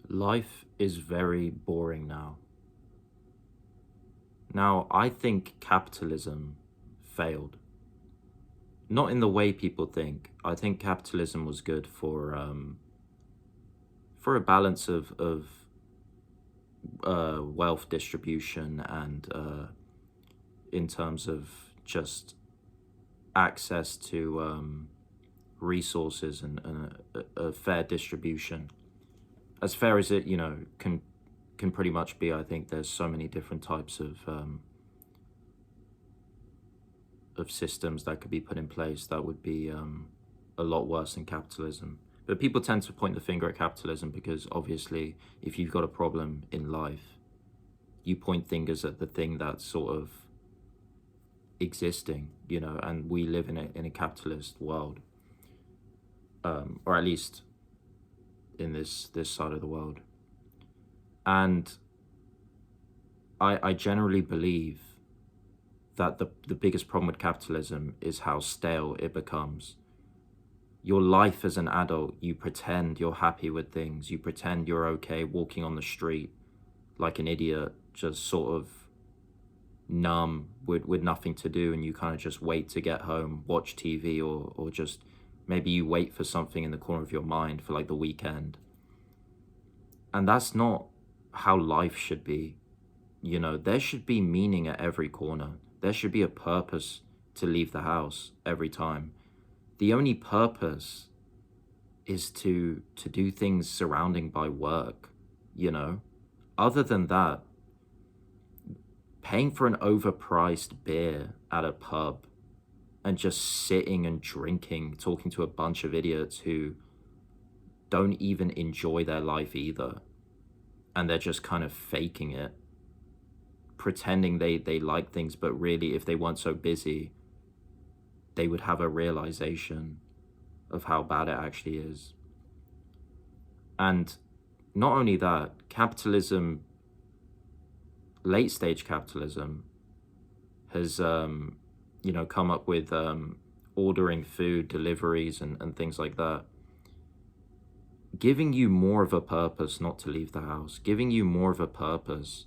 Life is very boring now. Now, I think capitalism failed. Not in the way people think. I think capitalism was good for a balance of wealth distribution and in terms of just access to resources and a fair distribution. As fair as it, can pretty much be. I think there's so many different types of systems that could be put in place that would be a lot worse than capitalism. But people tend to point the finger at capitalism because obviously, if you've got a problem in life, you point fingers at the thing that's sort of existing, and we live in a capitalist world, or at least in this side of the world. And I generally believe that the biggest problem with capitalism is how stale it becomes. Your life as an adult, you pretend you're happy with things. You pretend you're okay walking on the street like an idiot, just sort of numb with nothing to do, and you kind of just wait to get home, watch TV, or just maybe you wait for something in the corner of your mind for like the weekend. And that's not how life should be. There should be meaning at every corner. There should be a purpose to leave the house every time. The only purpose is to do things surrounding by work. Other than that, paying for an overpriced beer at a pub and just sitting and drinking, talking to a bunch of idiots who don't even enjoy their life either, and they're just kind of faking it, pretending they like things, but really, if they weren't so busy, they would have a realization of how bad it actually is. And not only that, capitalism, late stage capitalism, has come up with ordering food deliveries and things like that, giving you more of a purpose not to leave the house, giving you more of a purpose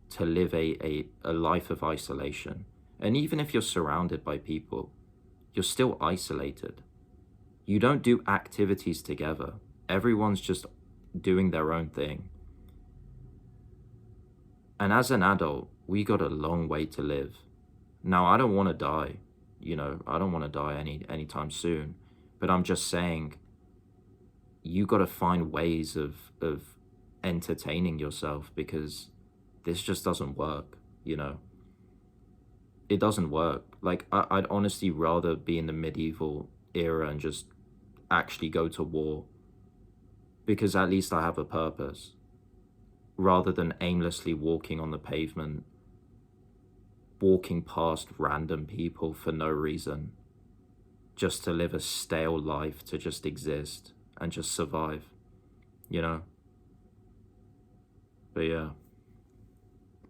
to live a life of isolation. And even if you're surrounded by people, you're still isolated. You don't do activities together. Everyone's just doing their own thing. And as an adult, we got a long way to live. Now, I don't want to die. I don't want to die anytime soon. But I'm just saying, you got to find ways of entertaining yourself, because this just doesn't work. It doesn't work. Like, I'd honestly rather be in the medieval era and just actually go to war, because at least I have a purpose, rather than aimlessly walking on the pavement, walking past random people for no reason, just to live a stale life, to just exist and just survive, you know? But yeah.